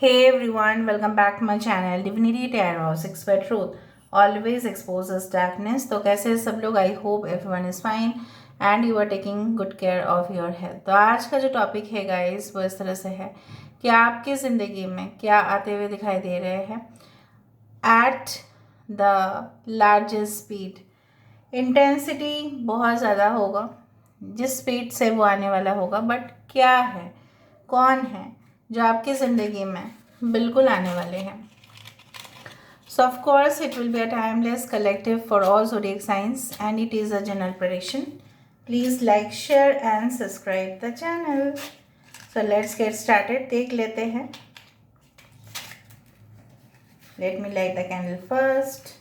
Hey everyone, welcome back to my channel Divinity Tarot 6 by Truth always exposes darkness। तो कैसे हैं सब लोग? I hope everyone is fine and you are taking good care of your health. तो आज का जो topic है गाइस वो इस तरह से है कि आपकी ज़िंदगी में क्या आते हुए दिखाई दे रहे हैं at the largest speed. Intensity बहुत ज़्यादा होगा जिस स्पीड से वो आने वाला होगा, बट क्या है, कौन है जो आपकी ज़िंदगी में बिल्कुल आने वाले हैं। So of course it will be a timeless collective for all zodiac signs and it is a general prediction. Please like, share and subscribe the channel. So let's get started. देख लेते हैं। Let me light the candle first.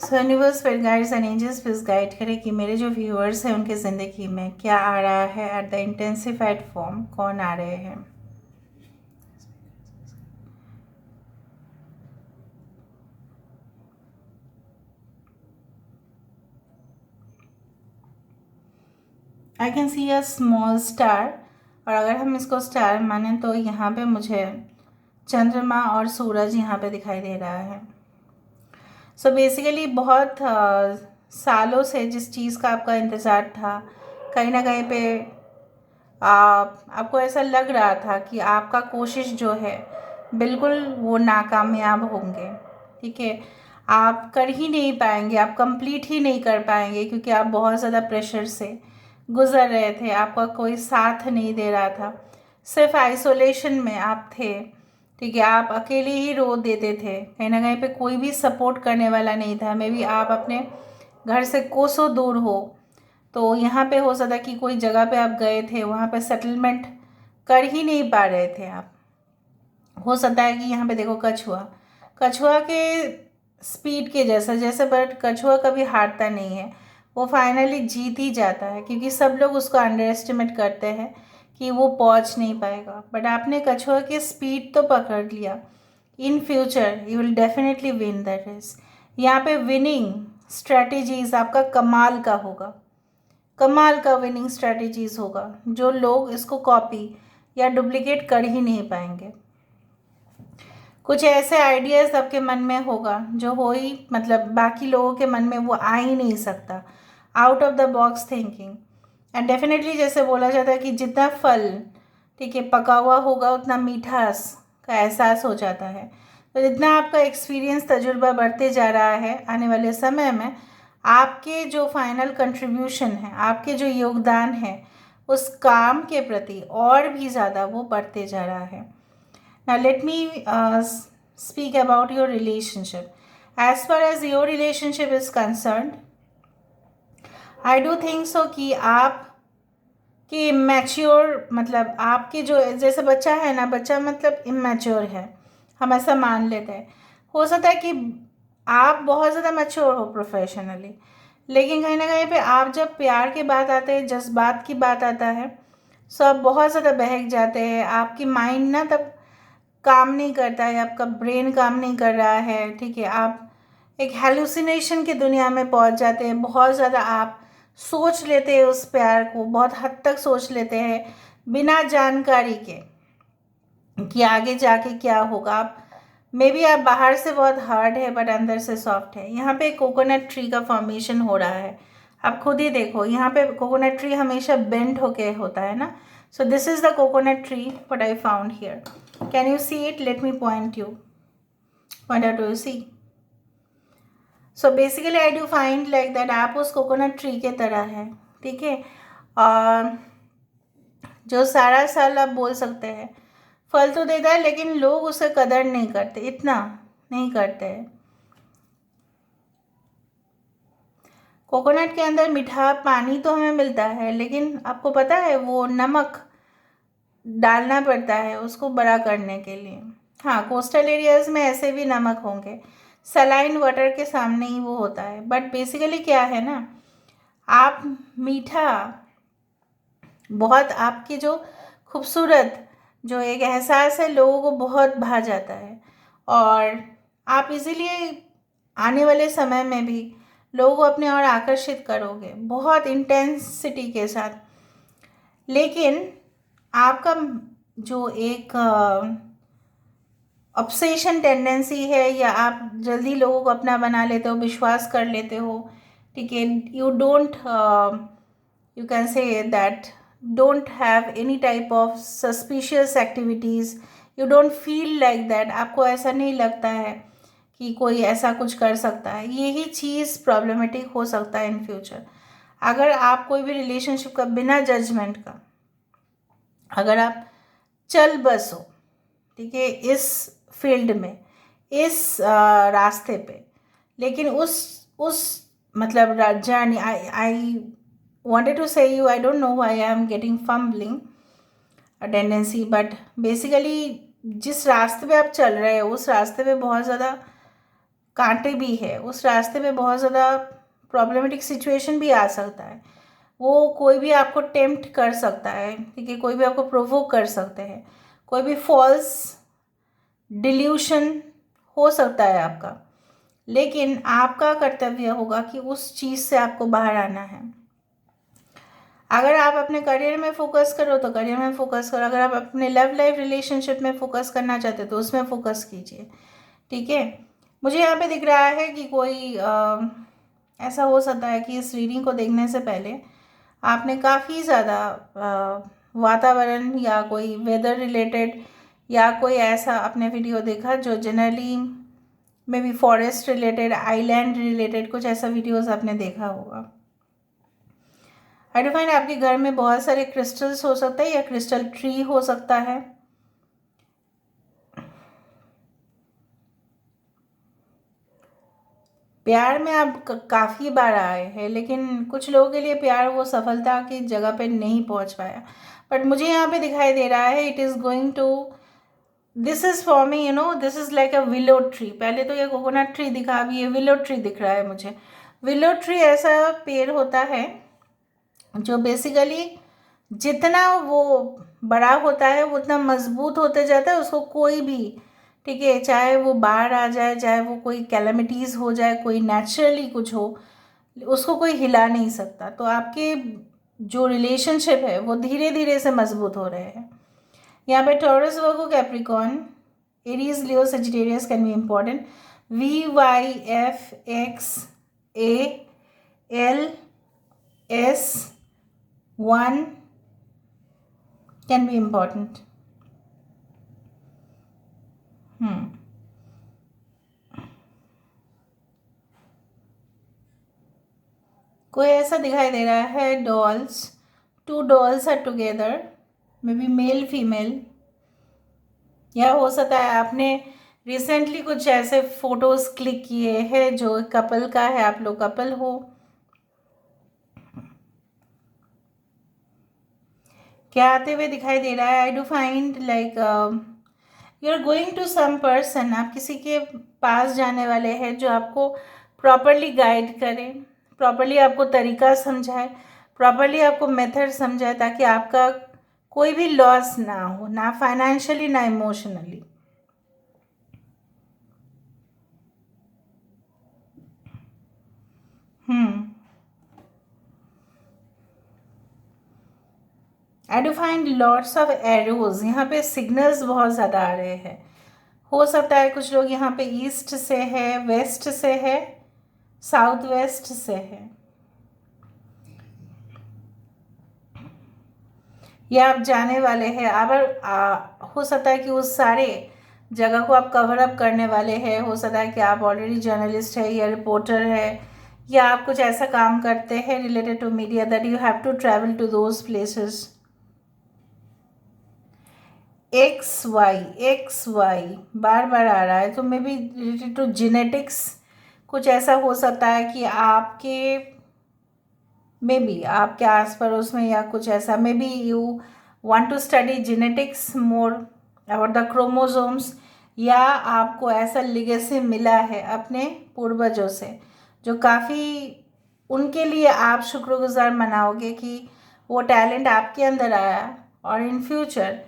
So universe, spirit guides and angels please guide करें कि मेरे जो viewers हैं उनके ज़िंदगी में क्या आ रहा है एट द इंटेंसिफाइड फॉर्म, कौन आ रहे हैं। I can see a small star, और अगर हम इसको स्टार माने तो यहाँ पे मुझे चंद्रमा और सूरज यहाँ पे दिखाई दे रहा है। सो बेसिकली बहुत सालों से जिस चीज़ का आपका इंतज़ार था, कहीं ना कहीं पे आपको ऐसा लग रहा था कि आपका कोशिश जो है बिल्कुल वो नाकामयाब होंगे। ठीक है, आप कर ही नहीं पाएंगे, आप कंप्लीट ही नहीं कर पाएंगे क्योंकि आप बहुत ज़्यादा प्रेशर से गुज़र रहे थे, आपका कोई साथ नहीं दे रहा था, सिर्फ आइसोलेशन में आप थे। ठीक है, आप अकेले ही रो देते थे, कहीं ना कहीं पे कोई भी सपोर्ट करने वाला नहीं था। मे बी आप अपने घर से कोसों दूर हो, तो यहाँ पे हो सकता है कि कोई जगह पे आप गए थे, वहाँ पे सेटलमेंट कर ही नहीं पा रहे थे आप। हो सकता है कि यहाँ पे देखो कछुआ, कछुआ के स्पीड के जैसा जैसे, बट कछुआ कभी हारता नहीं है, वो फाइनली जीत ही जाता है क्योंकि सब लोग उसको अंडर एस्टिमेट करते हैं कि वो पहुँच नहीं पाएगा। बट आपने कछुआ की स्पीड तो पकड़ लिया। In future you will definitely win the race. यहाँ पे विनिंग स्ट्रैटेजीज आपका कमाल का होगा, कमाल का विनिंग स्ट्रैटेजीज होगा जो लोग इसको कॉपी या डुप्लीकेट कर ही नहीं पाएंगे। कुछ ऐसे आइडियाज़ आपके मन में होगा जो हो ही, मतलब बाकी लोगों के मन में वो आ ही नहीं सकता, out of the box thinking. And definitely जैसे बोला जाता है कि जितना फल ठीक है पका हुआ होगा उतना मीठास का एहसास हो जाता है। तो जितना आपका एक्सपीरियंस, तजुर्बा बढ़ते जा रहा है, आने वाले समय में आपके जो फाइनल कंट्रीब्यूशन है, आपके जो योगदान है उस काम के प्रति और भी ज़्यादा वो बढ़ते जा रहा है। Now let me speak about your relationship. As far as your relationship is concerned, I do think so कि आप कि इमेच्योर, मतलब आपके जो जैसे बच्चा है ना, बच्चा मतलब इमेच्योर है, हम ऐसा मान लेते हैं। हो सकता है कि आप बहुत ज़्यादा मैच्योर हो प्रोफेशनली, लेकिन कहीं ना कहीं पे आप जब प्यार की बात आते हैं, जज्बात की बात आता है, सो आप बहुत ज़्यादा बहक जाते हैं। आपकी माइंड ना तब काम नहीं करता है, आपका ब्रेन काम नहीं कर रहा है। ठीक है, आप एक हेलुसिनेशन की दुनिया में पहुंच जाते हैं। बहुत ज़्यादा आप सोच लेते हैं उस प्यार को, बहुत हद तक सोच लेते हैं बिना जानकारी के कि आगे जाके क्या होगा। आप मे बी आप बाहर से बहुत हार्ड है बट अंदर से सॉफ्ट है। यहाँ पे कोकोनट ट्री का फॉर्मेशन हो रहा है, आप खुद ही देखो। यहाँ पे कोकोनट ट्री हमेशा बेंड होके होता है ना। So this is the coconut tree what I found here. Can you see it? Let me point out, to see. So basically I do find like that आप उस कोकोनट ट्री के तरह है। ठीक है, और जो सारा साल आप बोल सकते हैं फल तो देता है, लेकिन लोग उसे कदर नहीं करते, इतना नहीं करते हैं। कोकोनट के अंदर मीठा पानी तो हमें मिलता है, लेकिन आपको पता है वो नमक डालना पड़ता है उसको बड़ा करने के लिए। हाँ, कोस्टल एरियाज में ऐसे भी नमक होंगे, सलाइन वाटर के सामने ही वो होता है। बट बेसिकली क्या है ना, आप मीठा बहुत, आपकी जो खूबसूरत जो एक एहसास है लोगों को बहुत भा जाता है। और आप इजीली आने वाले समय में भी लोगों को अपने और आकर्षित करोगे बहुत इंटेंसिटी के साथ। लेकिन आपका जो एक ऑब्सेशन टेंडेंसी है, या आप जल्दी लोगों को अपना बना लेते हो, विश्वास कर लेते हो, ठीक है, you don't, you can say that, don't have any type of suspicious activities, you don't feel like that, आपको ऐसा नहीं लगता है कि कोई ऐसा कुछ कर सकता है। यही चीज़ प्रॉब्लमेटिक हो सकता है इन फ्यूचर। अगर आप कोई भी रिलेशनशिप का बिना जजमेंट का अगर आप चल बसो, ठीक है, इस फील्ड में, इस रास्ते पे, लेकिन उस मतलब journey, I wanted to say you, I don't know why I am getting fumbling a tendency, but basically जिस रास्ते पे आप चल रहे हो उस रास्ते पे बहुत ज़्यादा कांटे भी है, उस रास्ते पे बहुत ज़्यादा प्रॉब्लमेटिक सिचुएशन भी आ सकता है। वो कोई भी आपको टेम्प्ट कर सकता है, ठीक है, कोई भी आपको प्रोवोक कर सकते हैं, कोई भी फॉल्स डिल्यूशन हो सकता है आपका। लेकिन आपका कर्तव्य होगा कि उस चीज़ से आपको बाहर आना है। अगर आप अपने करियर में फोकस करो तो करियर में फोकस करो, अगर आप अपने लव लाइफ रिलेशनशिप में फोकस करना चाहते हो तो उसमें फोकस कीजिए, ठीक है। मुझे यहाँ पे दिख रहा है कि कोई ऐसा हो सकता है कि इस रीडिंग को देखने से पहले आपने काफ़ी ज़्यादा वातावरण या कोई वेदर रिलेटेड या कोई ऐसा आपने वीडियो देखा जो generally may be forest related, island related, कुछ ऐसा वीडियोस आपने देखा होगा। आई डिफाइन आपके घर में बहुत सारे क्रिस्टल्स हो सकते हैं या क्रिस्टल ट्री हो सकता है। प्यार में आप काफ़ी बार आए हैं, लेकिन कुछ लोगों के लिए प्यार वो सफलता की जगह पे नहीं पहुंच पाया। बट मुझे यहाँ पे दिखाई दे रहा है it is going to, this is for me, you know, this is like a willow tree. पहले तो ये कोकोनट ट्री दिखा, अभी ये विलो ट्री दिख रहा है मुझे। विलो ट्री ऐसा पेड़ होता है जो बेसिकली जितना वो बड़ा होता है वो उतना मजबूत होते जाता है, उसको कोई भी, ठीक है, चाहे वो बाढ़ आ जाए, चाहे वो कोई कैलमिटीज़ हो जाए, कोई नेचुरली कुछ हो, उसको कोई हिला नहीं सकता। तो आपके जो रिलेशनशिप है वो धीरे धीरे से मजबूत हो रहे हैं। यहाँ पे taurus, Virgo, Capricorn, Aries, Leo, Sagittarius can be important. VYFXALS1 can be important. कोई ऐसा दिखाई दे रहा है dolls, 2 dolls are together, maybe male female, या हो सकता है आपने रिसेंटली कुछ ऐसे फोटोज क्लिक किए हैं जो कपल का है, आप लोग कपल हो। क्या आते हुए दिखाई दे रहा है? I do find like you are going to some person, आप किसी के पास जाने वाले हैं जो आपको प्रॉपरली गाइड करे, प्रॉपरली आपको तरीका समझाए, प्रॉपरली आपको मेथड समझाए, ताकि आपका कोई भी लॉस ना हो, ना फाइनेंशियली ना emotionally. I do find lots of arrows, यहाँ पे सिग्नल्स बहुत ज़्यादा आ रहे हैं। हो सकता है कुछ लोग यहाँ पे ईस्ट से है, वेस्ट से है, साउथ वेस्ट से है, या आप जाने वाले हैं। अगर हो सकता है कि उस सारे जगह को आप कवर अप करने वाले हैं। हो सकता है कि आप ऑलरेडी जर्नलिस्ट है या रिपोर्टर है, या आप कुछ ऐसा काम करते हैं related to media that you have to travel to those places. XY बार बार आ रहा है, तो maybe related to genetics. कुछ ऐसा हो सकता है कि आपके मे बी आपके आस पड़ोस में, या कुछ ऐसा, maybe you want to study genetics more about the chromosomes, या आपको ऐसा लिगेसी मिला है अपने पूर्वजों से जो काफ़ी, उनके लिए आप शुक्रगुजार मनाओगे कि वो टैलेंट आपके अंदर आया, और in future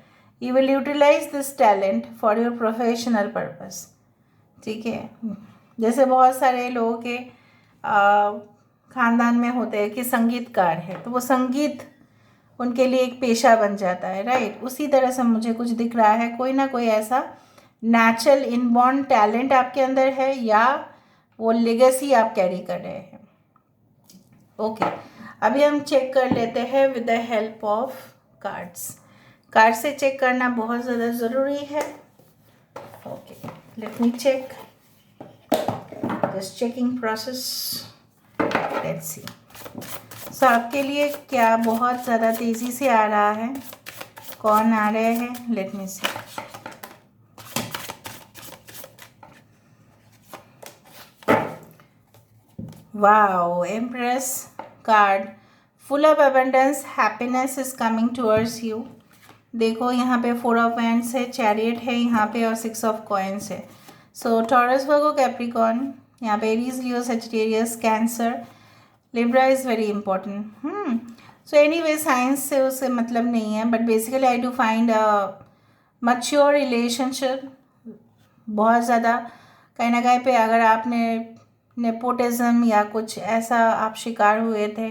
you will utilize this talent for your professional purpose, ठीक है, जैसे बहुत सारे लोगों के ख़ानदान में होते हैं कि संगीतकार है, तो वो संगीत उनके लिए एक पेशा बन जाता है, राइट। उसी तरह से मुझे कुछ दिख रहा है, कोई ना कोई ऐसा नेचुरल इनबॉर्न टैलेंट आपके अंदर है या वो लेगेसी आप कैरी कर रहे हैं। ओके, अभी हम चेक कर लेते हैं with the help of cards. Card से चेक करना बहुत ज़्यादा ज़रूरी है। Okay, let me check, just checking process, let's see. So आपके लिए क्या बहुत ज़्यादा तेज़ी से आ रहा है, कौन आ रहे हैं, let me see. Wow, empress card, full of abundance, happiness is coming towards you. देखो यहाँ पे 4 ऑफ वैंड्स है, चैरियट है यहाँ पे और 6 ऑफ कॉइन्स है। सो टॉरस, वर्गो, कैप्रिकॉर्न, यहाँ पे Aries, Leo, Sagittarius, cancer, Libra is very important. So anyway science से उससे मतलब नहीं है, but basically I do find a mature relationship. बहुत ज़्यादा कहीं ना कहीं पे अगर आपने नेपोटिज्म या कुछ ऐसा आप शिकार हुए थे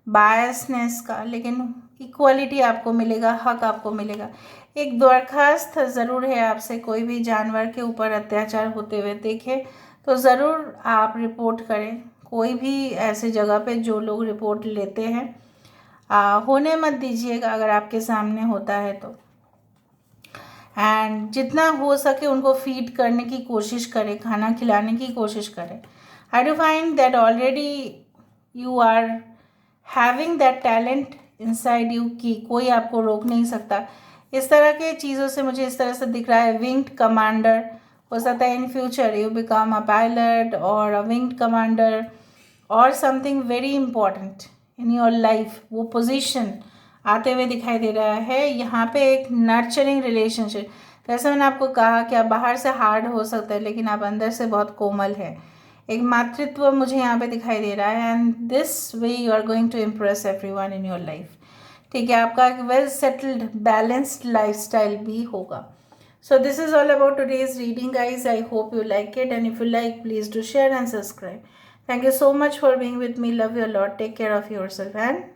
बायसनेस का, लेकिन इक्वलिटी आपको मिलेगा, हक आपको मिलेगा। एक दरखास्त ज़रूर है आपसे, कोई भी जानवर के ऊपर अत्याचार होते हुए देखे तो ज़रूर आप रिपोर्ट करें। कोई भी ऐसे जगह पे जो लोग रिपोर्ट लेते हैं होने मत दीजिएगा अगर आपके सामने होता है तो। एंड जितना हो सके उनको फीड करने की कोशिश करें, खाना खिलाने की कोशिश करें। I do find that already you are having that talent inside you कि कोई आपको रोक नहीं सकता। इस तरह के चीज़ों से मुझे इस तरह से दिख रहा है, विंग्ड कमांडर हो सकता है इन future you become a pilot और अ विंग्ड कमांडर और something very important in your life. वो पोजीशन आते हुए दिखाई दे रहा है। यहाँ पे एक नर्चरिंग रिलेशनशिप, जैसे मैंने आपको कहा कि आप बाहर से हार्ड हो सकता है लेकिन आप अंदर से बहुत कोमल है। एक मातृत्व मुझे यहाँ पे दिखाई दे रहा है and this way you are going to impress everyone in your life. ठीक है, आपका एक वेल सेटल्ड बैलेंस्ड लाइफस्टाइल भी होगा। So this is all about today's reading, guys. I hope you like it, and if you like, please do share and subscribe. Thank you so much for being with me. Love you a lot. Take care of yourself and